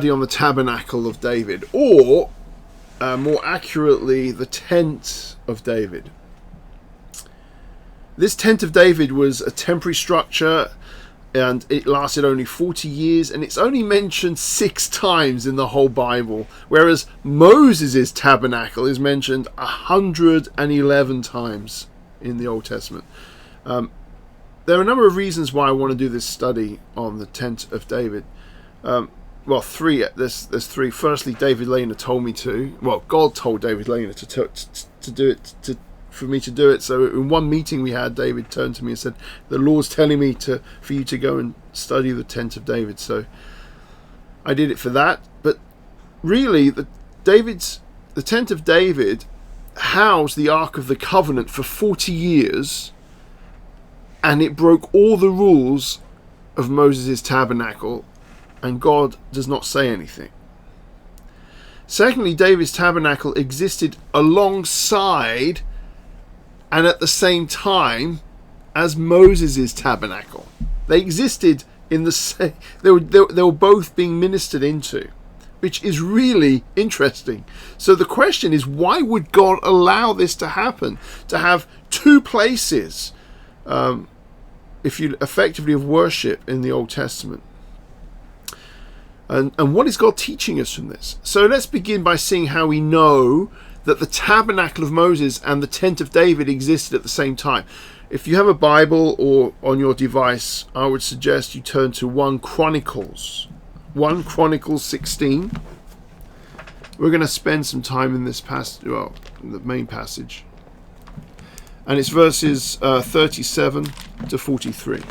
study on the tabernacle of David, or more accurately, the tent of David. This tent of David was a temporary structure, and it lasted only 40 years, and it's only mentioned 6 times in the whole Bible, whereas Moses' tabernacle is mentioned 111 times in the Old Testament. There are a number of reasons why I want to do this study on the tent of David. Well, 3. There's 3. Firstly, David Lehner told me to. Well, God told David Lehner to do it, for me to do it. So in one meeting we had, David turned to me and said, "The Lord's telling me for you to go and study the tent of David." So I did it for that. But really, the tent of David housed the Ark of the Covenant for 40 years, and it broke all the rules of Moses' tabernacle, and God does not say anything. Secondly, David's tabernacle existed alongside and at the same time as Moses' tabernacle. They existed in the same. They were both being ministered into, which is really interesting. So the question is, why would God allow this to happen? To have 2 places, if you effectively, of worship in the Old Testament. And what is God teaching us from this? So let's begin by seeing how we know that the tabernacle of Moses and the tent of David existed at the same time. If you have a Bible or on your device, I would suggest you turn to 1 Chronicles 16. We're going to spend some time in this passage, well, the main passage. And it's verses 37 to 43.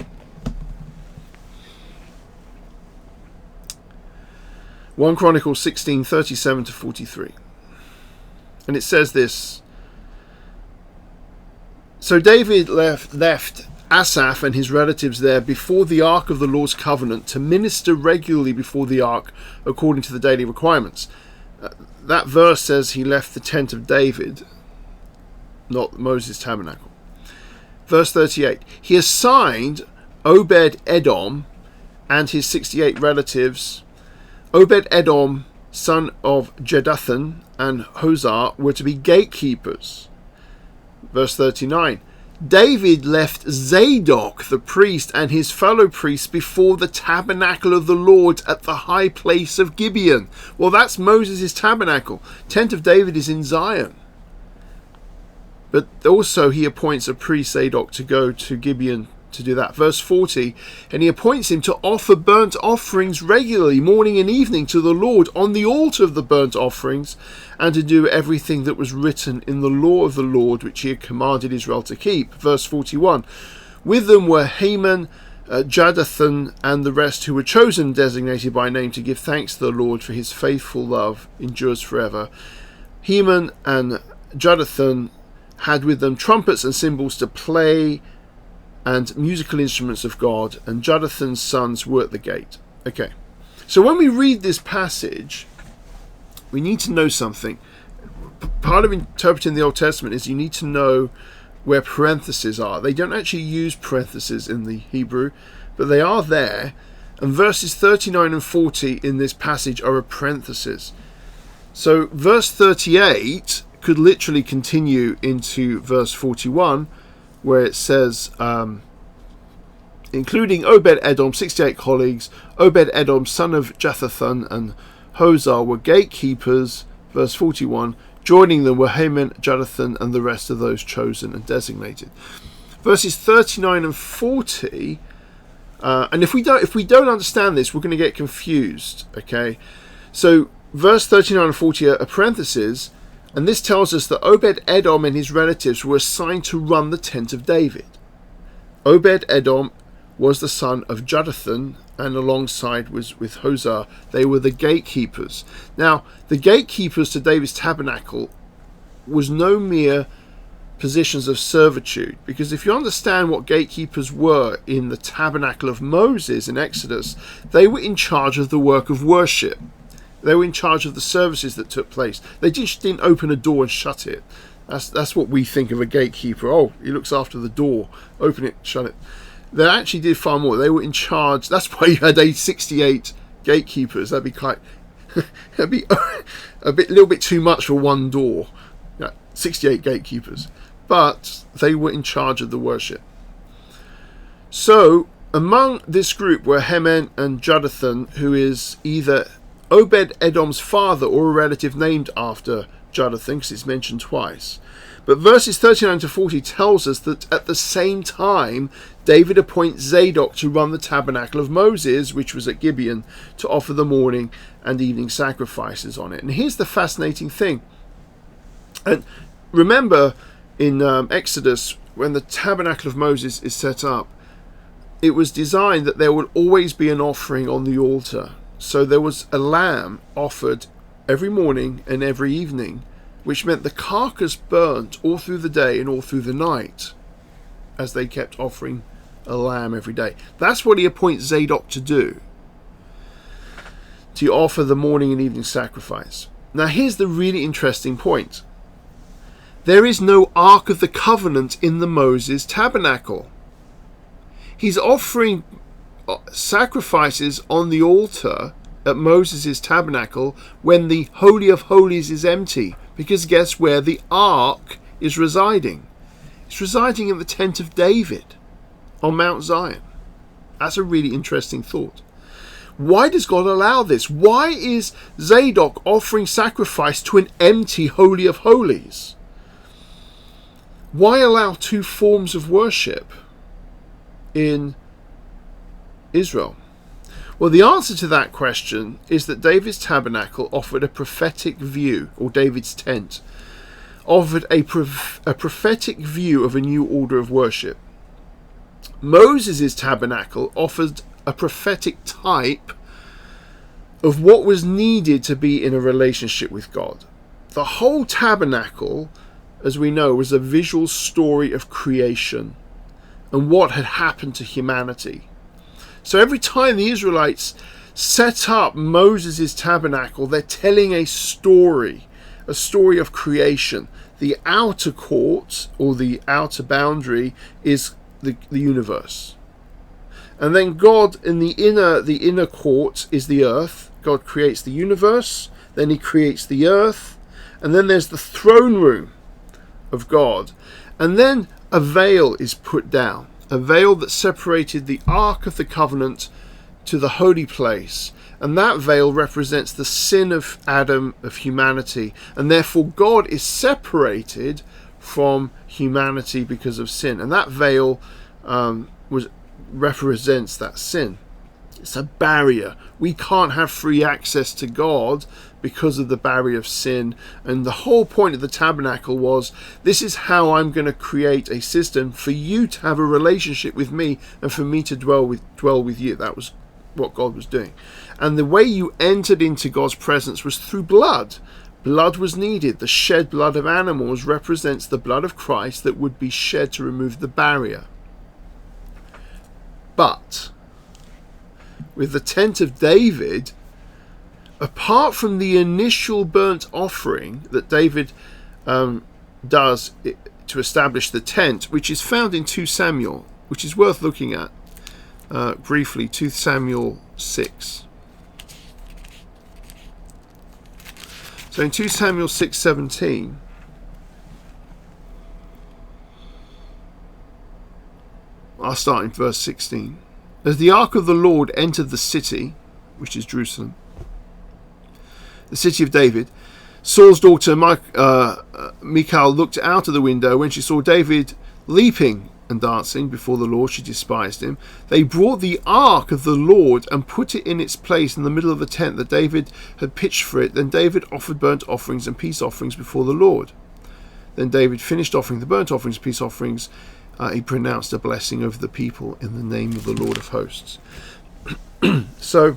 1 Chronicles 16, 37 to 43. And it says this: "So David left Asaph and his relatives there before the ark of the Lord's covenant to minister regularly before the ark according to the daily requirements." That verse says he left the tent of David, not Moses' tabernacle. Verse 38, "He assigned Obed-Edom and his 68 relatives. Obed-Edom, son of Jeduthun, and Hosah were to be gatekeepers." Verse 39, "David left Zadok the priest and his fellow priests before the tabernacle of the Lord at the high place of Gibeon." Well, that's Moses' tabernacle. Tent of David is in Zion. But also he appoints a priest, Zadok, to go to Gibeon to do that. Verse 40, "And he appoints him to offer burnt offerings regularly, morning and evening, to the Lord on the altar of the burnt offerings, and to do everything that was written in the law of the Lord, which he had commanded Israel to keep." Verse 41, "With them were Heman, Jeduthun, and the rest who were chosen, designated by name, to give thanks to the Lord, for his faithful love endures forever. Heman and Jeduthun had with them trumpets and cymbals to play and musical instruments of God, and Jeduthun's sons were at the gate." Okay, so when we read this passage, we need to know something. Part of interpreting the Old Testament is you need to know where parentheses are. They don't actually use parentheses in the Hebrew, but they are there, and verses 39 and 40 in this passage are a parenthesis. So verse 38 could literally continue into verse 41, where it says, including Obed-Edom, 68 colleagues, Obed-Edom, son of Jeduthun, and Hosah were gatekeepers. Verse 41, joining them were Heman, Jeduthun, and the rest of those chosen and designated. Verses 39 and 40, and if we don't understand this, we're going to get confused. Okay, so verse 39 and 40 are parentheses, and this tells us that Obed-Edom and his relatives were assigned to run the tent of David. Obed-Edom was the son of Jeduthun, and alongside was with Hosah. They were the gatekeepers. Now, the gatekeepers to David's tabernacle was no mere positions of servitude, because if you understand what gatekeepers were in the tabernacle of Moses in Exodus, they were in charge of the work of worship. They were in charge of the services that took place. They just didn't open a door and shut it. That's what we think of a gatekeeper. Oh, he looks after the door. Open it, shut it. They actually did far more. They were in charge. That's why you had 68 gatekeepers. That'd be quite It'd be little bit too much for one door. 68 gatekeepers. But they were in charge of the worship. So, among this group were Heman and Jeduthun, who is either Obed-Edom's father or a relative named after Jeduthun, because it's mentioned twice. But verses 39 to 40 tells us that at the same time, David appoints Zadok to run the tabernacle of Moses, which was at Gibeon, to offer the morning and evening sacrifices on it. And here's the fascinating thing. And remember in Exodus, when the tabernacle of Moses is set up, it was designed that there would always be an offering on the altar. So there was a lamb offered every morning and every evening, which meant the carcass burnt all through the day and all through the night, as they kept offering a lamb every day. That's what he appoints Zadok to do, to offer the morning and evening sacrifice. Now here's the really interesting point. There is no Ark of the Covenant in the Moses tabernacle. He's offering sacrifices on the altar at Moses' tabernacle when the Holy of Holies is empty, because guess where the Ark is residing? It's residing in the tent of David on Mount Zion. That's a really interesting thought. Why does God allow this? Why is Zadok offering sacrifice to an empty Holy of Holies? Why allow two forms of worship in Israel? Well, the answer to that question is that David's tabernacle offered a prophetic view, or David's tent offered a prophetic view of a new order of worship. Moses' tabernacle offered a prophetic type of what was needed to be in a relationship with God. The whole tabernacle, as we know, was a visual story of creation and what had happened to humanity. So every time the Israelites set up Moses' tabernacle, they're telling a story of creation. The outer court, or the outer boundary, is the universe. And then God, in the inner court, is the earth. God creates the universe, then he creates the earth, and then there's the throne room of God. And then a veil is put down. A veil that separated the Ark of the Covenant to the holy place. And that veil represents the sin of Adam, of humanity. And therefore God is separated from humanity because of sin. And that veil represents that sin. It's a barrier. We can't have free access to God because of the barrier of sin. And the whole point of the tabernacle was, this is how I'm going to create a system for you to have a relationship with me and for me to dwell with you. That was what God was doing. And the way you entered into God's presence was through blood. Blood was needed. The shed blood of animals represents the blood of Christ that would be shed to remove the barrier. But with the tent of David, apart from the initial burnt offering that David does to establish the tent, which is found in 2 Samuel, which is worth looking at briefly, 2 Samuel 6. So in 2 Samuel 6:17, I'll start in verse 16. As the ark of the Lord entered the city, which is Jerusalem, the city of David, Saul's daughter Michal looked out of the window. When she saw David leaping and dancing before the Lord, she despised him. They brought the ark of the Lord and put it in its place in the middle of the tent that David had pitched for it. Then David offered burnt offerings and peace offerings before the Lord. Then David finished offering the burnt offerings and peace offerings. He pronounced a blessing over the people in the name of the Lord of hosts. So,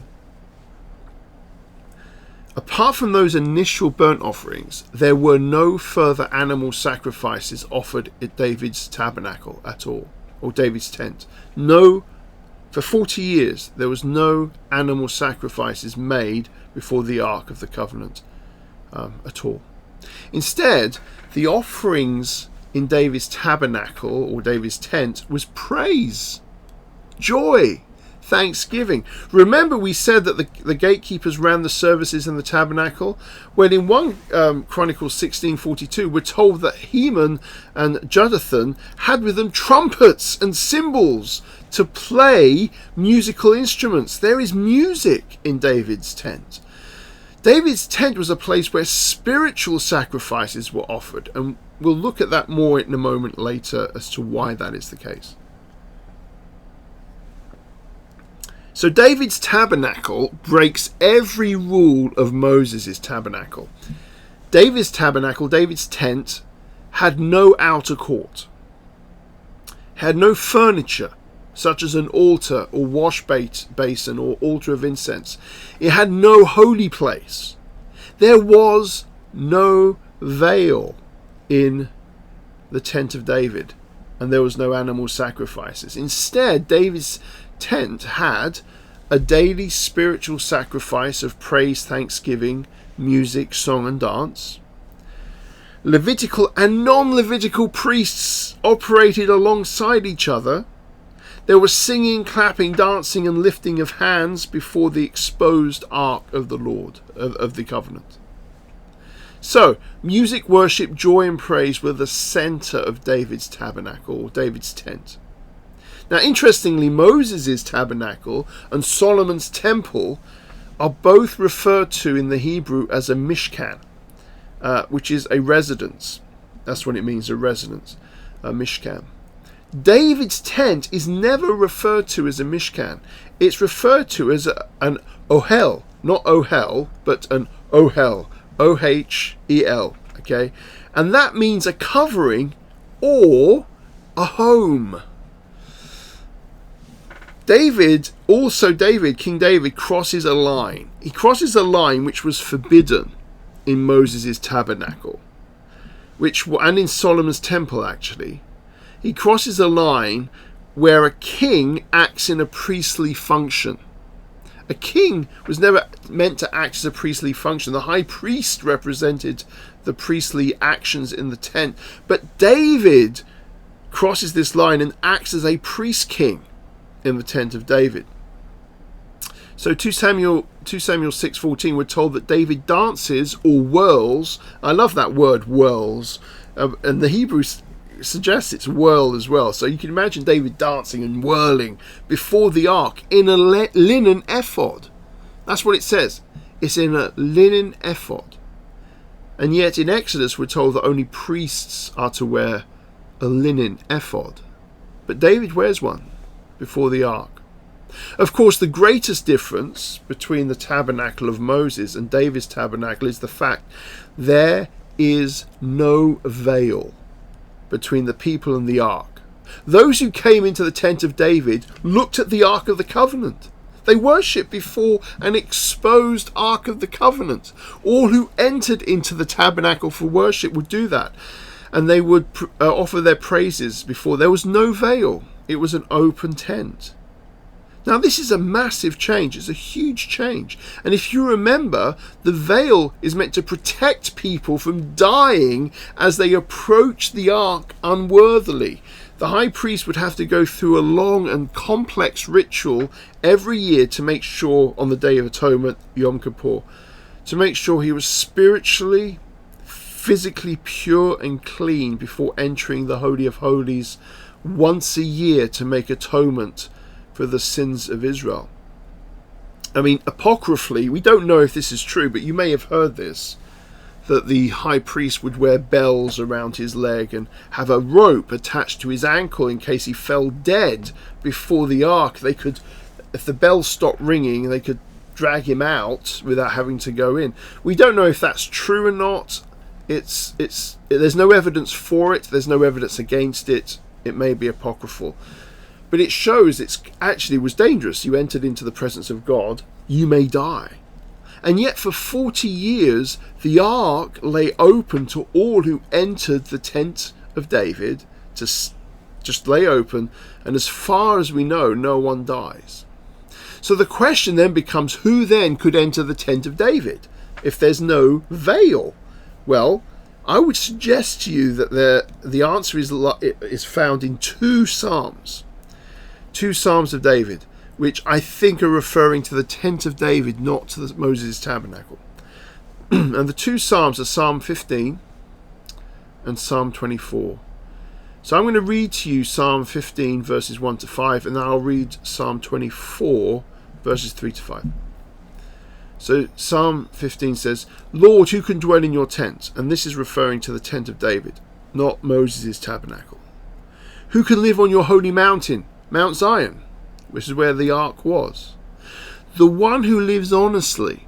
apart from those initial burnt offerings, there were no further animal sacrifices offered at David's tabernacle at all, or David's tent. No, for 40 years, there was no animal sacrifices made before the Ark of the Covenant at all. Instead, the offerings in David's tabernacle or David's tent was praise, joy, thanksgiving. Remember, we said that the gatekeepers ran the services in the tabernacle. When in 1 Chronicles 16:42, we're told that Heman and Jeduthun had with them trumpets and cymbals to play musical instruments. There is music in David's tent. David's tent was a place where spiritual sacrifices were offered, and we'll look at that more in a moment later as to why that is the case. So David's tabernacle breaks every rule of Moses' tabernacle. David's tabernacle, David's tent, had no outer court, had no furniture, such as an altar or wash basin or altar of incense. It had no holy place. There was no veil in the tent of David, and there was no animal sacrifices. Instead, David's tent had a daily spiritual sacrifice of praise, thanksgiving, music, song and dance. Levitical and non-Levitical priests operated alongside each other. There was singing, clapping, dancing and lifting of hands before the exposed ark of the Lord, of the covenant. So, music, worship, joy and praise were the centre of David's tabernacle, or David's tent. Now, interestingly, Moses' tabernacle and Solomon's temple are both referred to in the Hebrew as a mishkan, which is a residence. That's what it means, a residence, a mishkan. David's tent is never referred to as a mishkan. It's referred to as an ohel, not ohel, but an ohel, O-H-E-L, okay? And that means a covering or a home. King David crosses a line. He crosses a line which was forbidden in Moses' tabernacle, and in Solomon's temple actually. He crosses a line where a king acts in a priestly function. A king was never meant to act as a priestly function. The high priest represented the priestly actions in the tent. But David crosses this line and acts as a priest king in the tent of David. So 2 Samuel 6:14, we're told that David dances or whirls. I love that word, whirls. And the Hebrew suggests it's whirl as well. So you can imagine David dancing and whirling before the ark in a linen ephod. That's what it says. It's in a linen ephod. And yet in Exodus we're told that only priests are to wear a linen ephod. But David wears one before the ark. Of course, the greatest difference between the tabernacle of Moses and David's tabernacle is the fact there is no veil between the people and the ark. Those who came into the tent of David looked at the Ark of the Covenant. They worshipped before an exposed Ark of the Covenant. All who entered into the tabernacle for worship would do that, and they would offer their praises before. There was no veil. It was an open tent. Now this is a massive change. It's a huge change. And if you remember, the veil is meant to protect people from dying as they approach the ark unworthily. The high priest would have to go through a long and complex ritual every year to make sure, on the Day of Atonement, Yom Kippur, to make sure he was spiritually, physically pure and clean before entering the Holy of Holies once a year to make atonement for the sins of Israel. I mean, apocryphally, we don't know if this is true, but you may have heard this, that the high priest would wear bells around his leg and have a rope attached to his ankle in case he fell dead before the ark. They could, if the bells stopped ringing, they could drag him out without having to go in. We don't know if that's true or not. There's no evidence for it. There's no evidence against it. It may be apocryphal. But it shows it actually was dangerous. You entered into the presence of God, you may die. And yet for 40 years, the ark lay open to all who entered the tent of David, to just lay open, and as far as we know, no one dies. So the question then becomes, who then could enter the tent of David if there's no veil? Well, I would suggest to you that the answer is found in 2 Psalms. 2 Psalms of David. which I think are referring to the tent of David, not to Moses' tabernacle. And the two psalms are Psalm 15 and Psalm 24. So I'm going to read to you Psalm 15 verses 1 to 5, and then I'll read Psalm 24 verses 3 to 5. So Psalm 15 says, Lord, who can dwell in your tent? And this is referring to the tent of David, not Moses' tabernacle. Who can live on your holy mountain, Mount Zion, which is where the ark was? The one who lives honestly,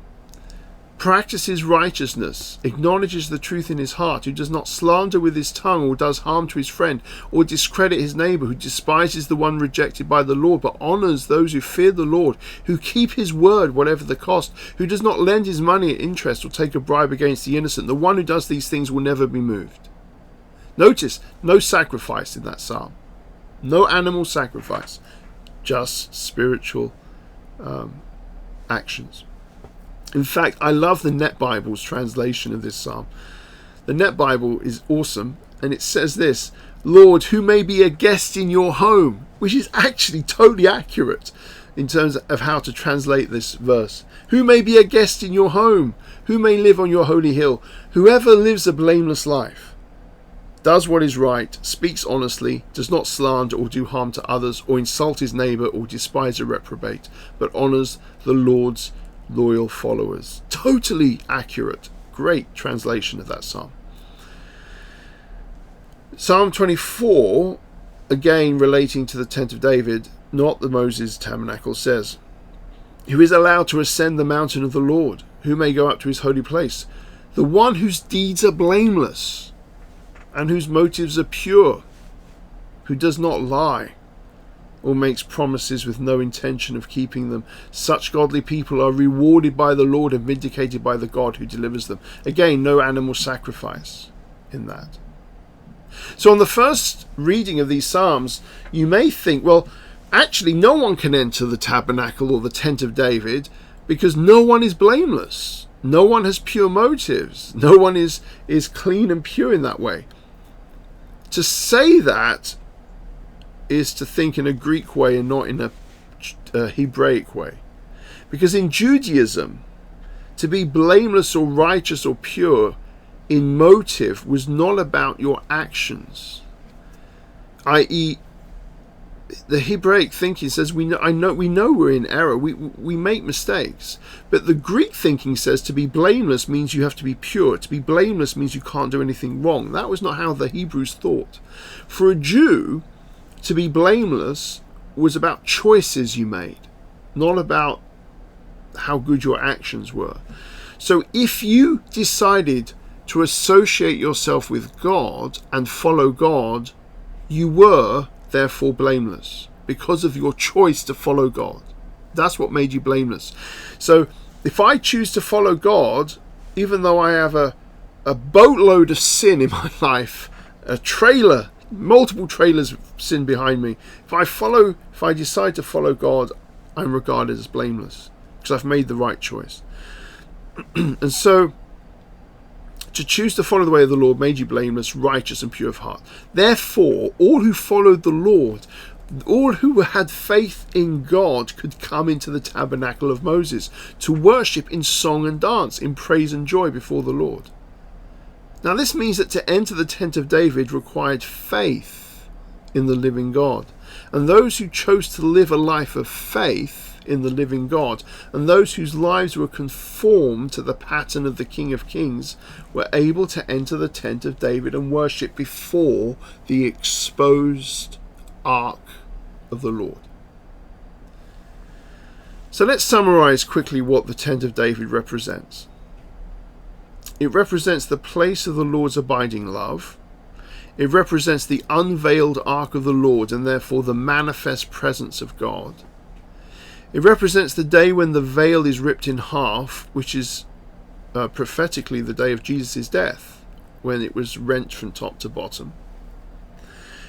practices righteousness, acknowledges the truth in his heart, who does not slander with his tongue or does harm to his friend or discredit his neighbor, who despises the one rejected by the Lord but honors those who fear the Lord, who keep his word whatever the cost, who does not lend his money at interest or take a bribe against the innocent. The one who does these things will never be moved. Notice, no sacrifice in that psalm. No animal sacrifice. Just spiritual actions. In fact, I love the Net Bible's translation of this psalm. The Net Bible is awesome, and it says this, Lord, who may be a guest in your home, which is actually totally accurate in terms of how to translate this verse. Who may be a guest in your home? Who may live on your holy hill? Whoever lives a blameless life, does what is right, speaks honestly, does not slander or do harm to others, or insult his neighbor, or despise a reprobate, but honors the Lord's loyal followers. Totally accurate. Great translation of that psalm. Psalm 24, again relating to the tent of David, not the Moses tabernacle, says, Who is allowed to ascend the mountain of the Lord? Who may go up to his holy place? The one whose deeds are blameless and whose motives are pure, who does not lie or makes promises with no intention of keeping them. Such godly people are rewarded by the Lord and vindicated by the God who delivers them. Again, no animal sacrifice in that. So on the first reading of these psalms, you may think, well, actually no one can enter the tabernacle or the tent of David because no one is blameless. No one has pure motives. No one is clean and pure in that way. To say that is to think in a Greek way and not in a Hebraic way. Because in Judaism, to be blameless or righteous or pure in motive was not about your actions. I.e., the Hebraic thinking says we know we're in error, we make mistakes. But the Greek thinking says to be blameless means you have to be pure. To be blameless means you can't do anything wrong. That was not how the Hebrews thought. For a Jew, to be blameless was about choices you made, not about how good your actions were. So if you decided to associate yourself with God and follow God, you were therefore blameless because of your choice to follow God. That's what made you blameless. So if I choose to follow God, even though I have a boatload of sin in my life, multiple trailers of sin behind me, if I decide to follow God, I'm regarded as blameless because I've made the right choice. And so to choose to follow the way of the Lord made you blameless, righteous and pure of heart. Therefore, all who followed the Lord, all who had faith in God, could come into the tabernacle of Moses to worship in song and dance, in praise and joy before the Lord. Now this means that to enter the tent of David required faith in the living God. And those who chose to live a life of faith in the living God, and those whose lives were conformed to the pattern of the King of Kings, were able to enter the tent of David and worship before the exposed ark of the Lord. So let's summarize quickly what the tent of David represents. It represents the place of the Lord's abiding love. It represents the unveiled ark of the Lord and therefore the manifest presence of God. It represents the day when the veil is ripped in half, which is prophetically the day of Jesus' death, when it was rent from top to bottom.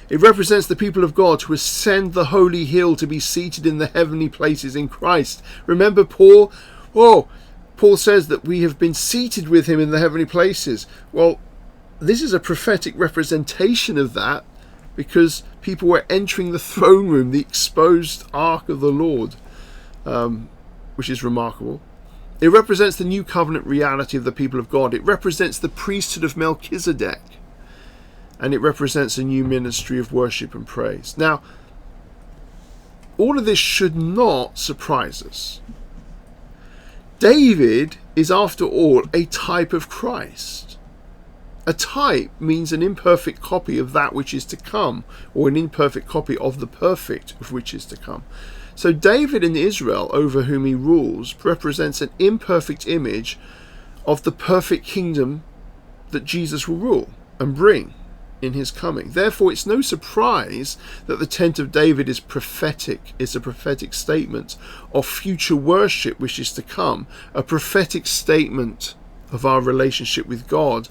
It represents the people of God who ascend the holy hill to be seated in the heavenly places in Christ. Remember Paul? Paul says that we have been seated with him in the heavenly places. Well, this is a prophetic representation of that, because people were entering the throne room, the exposed ark of the Lord. which is remarkable. It represents the new covenant reality of the people of God. It represents the priesthood of Melchizedek. And it represents a new ministry of worship and praise. Now, all of this should not surprise us. David is, after all, a type of Christ. A type means an imperfect copy of that which is to come, or an imperfect copy of the perfect of which is to come. So David in Israel, over whom he rules, represents an imperfect image of the perfect kingdom that Jesus will rule and bring in his coming. Therefore, it's no surprise that the tent of David is prophetic. It's a prophetic statement of future worship which is to come, a prophetic statement of our relationship with God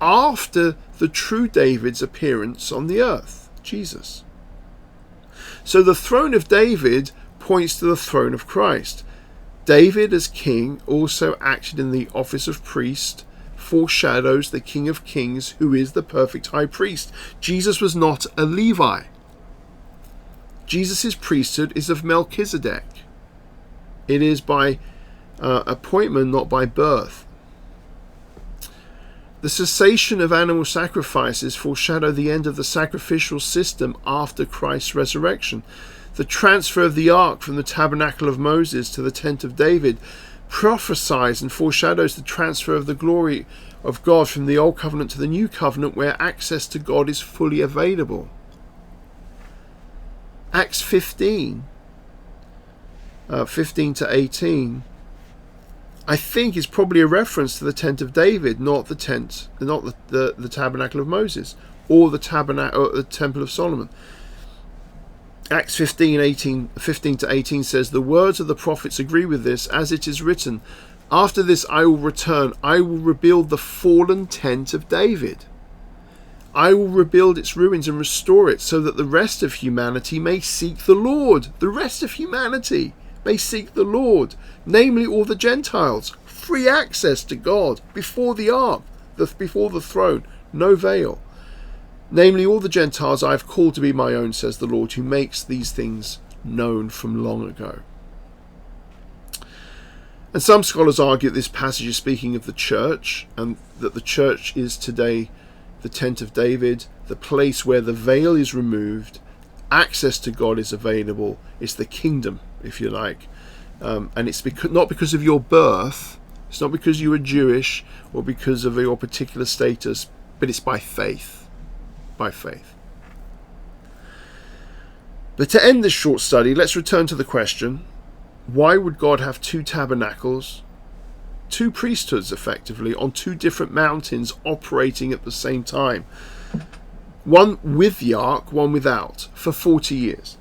after the true David's appearance on the earth, Jesus. So the throne of David points to the throne of Christ. David as king also acted in the office of priest, foreshadows the King of Kings, who is the perfect high priest. Jesus was not a Levi. Jesus' priesthood is of Melchizedek. It is by appointment, not by birth. The cessation of animal sacrifices foreshadow the end of the sacrificial system after Christ's resurrection. The transfer of the ark from the tabernacle of Moses to the tent of David prophesies and foreshadows the transfer of the glory of God from the old covenant to the new covenant, where access to God is fully available. Acts 15 to 18, I think is probably a reference to the tent of David, not the tabernacle of Moses or the temple of Solomon. Acts 15 to 18 says, "The words of the prophets agree with this, as it is written, after this I will return, I will rebuild the fallen tent of David. I will rebuild its ruins and restore it, so that the rest of humanity may seek the Lord." The rest of humanity may seek the Lord, namely all the Gentiles. Free access to God before the ark, before the throne, no veil. "Namely all the Gentiles I have called to be my own, says the Lord, who makes these things known from long ago." And some scholars argue that this passage is speaking of the church, and that the church is today the tent of David, the place where the veil is removed, access to God is available. It's the kingdom, if you like. And it's not because of your birth, it's not because you were Jewish or because of your particular status, but it's by faith. By faith. But to end this short study, let's return to the question, why would God have two tabernacles, two priesthoods effectively, on two different mountains operating at the same time? One with the ark, one without, for 40 years.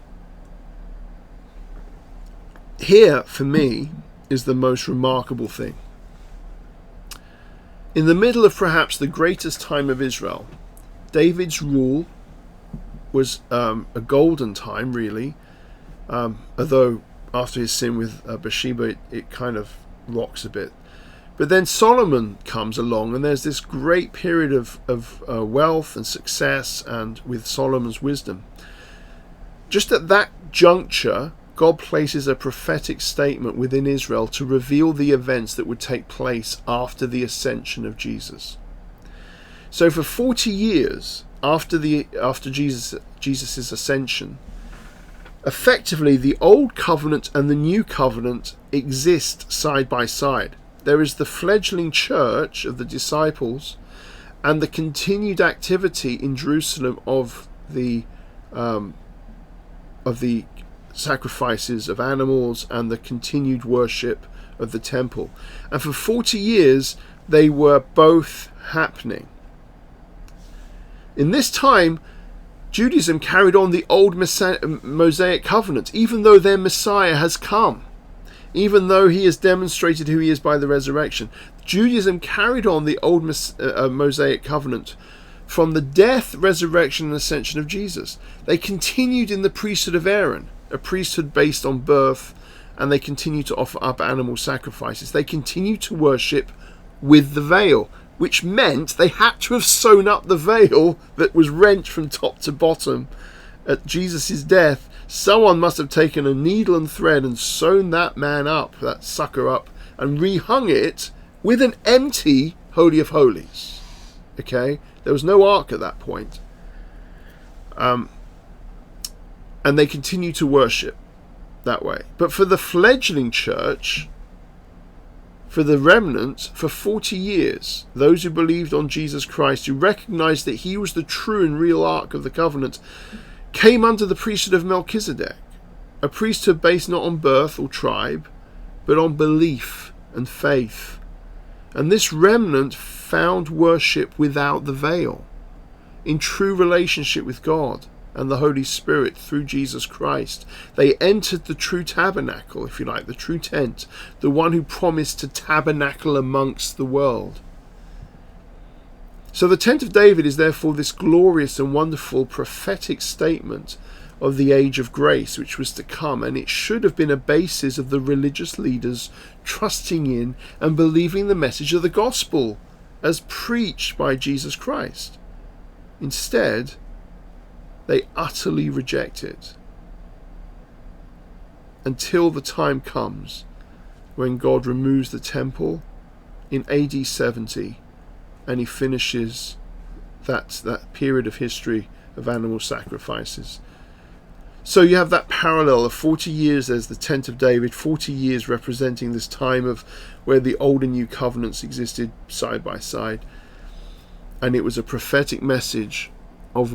Here, for me, is the most remarkable thing. In the middle of perhaps the greatest time of Israel, David's rule was a golden time, really, although after his sin with Bathsheba, it kind of rocks a bit. But then Solomon comes along, and there's this great period of wealth and success, and with Solomon's wisdom. Just at that juncture, God places a prophetic statement within Israel to reveal the events that would take place after the ascension of Jesus. So for 40 years after Jesus' ascension, effectively the old covenant and the new covenant exist side by side. There is the fledgling church of the disciples and the continued activity in Jerusalem of the sacrifices of animals and the continued worship of the temple. And for 40 years they were both happening. In this time, Judaism carried on the old Mosaic covenant, even though their Messiah has come, even though he has demonstrated who he is by the resurrection. Judaism carried on the old Mosaic covenant from the death, resurrection, and ascension of Jesus. They continued in the priesthood of Aaron, a priesthood based on birth, and they continue to offer up animal sacrifices. They continue to worship with the veil, which meant they had to have sewn up the veil that was rent from top to bottom at Jesus' death, Someone must have taken a needle and thread and sewn that man up, that sucker up, and rehung it with an empty Holy of Holies. Okay? There was no ark at that point. And they continue to worship that way. But for the fledgling church, for the remnant, for 40 years, those who believed on Jesus Christ, who recognized that he was the true and real ark of the covenant, came under the priesthood of Melchizedek, a priesthood based not on birth or tribe, but on belief and faith. And this remnant found worship without the veil, in true relationship with God and the Holy Spirit through Jesus Christ. They entered the true tabernacle, if you like, the true tent, the one who promised to tabernacle amongst the world. So the tent of David is therefore this glorious and wonderful prophetic statement of the age of grace which was to come, and it should have been a basis of the religious leaders trusting in and believing the message of the gospel as preached by Jesus Christ. Instead, they utterly reject it until the time comes when God removes the temple in AD 70 and he finishes that period of history of animal sacrifices. So you have that parallel of 40 years as the tent of David, 40 years representing this time of where the old and new covenants existed side by side. And it was a prophetic message of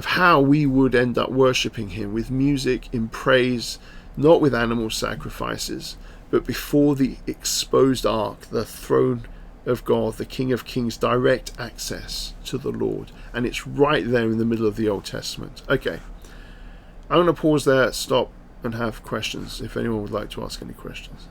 how we would end up worshipping him, with music, in praise, not with animal sacrifices, but before the exposed ark, the throne of God, the King of Kings, direct access to the Lord. And it's right there in the middle of the Old Testament. Okay, I'm going to pause there, stop, and have questions, if anyone would like to ask any questions.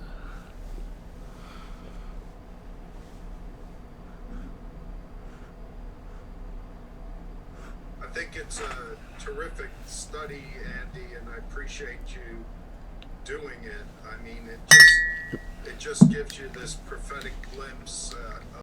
I think it's a terrific study, Andy, and I appreciate you doing it. I mean, it just gives you this prophetic glimpse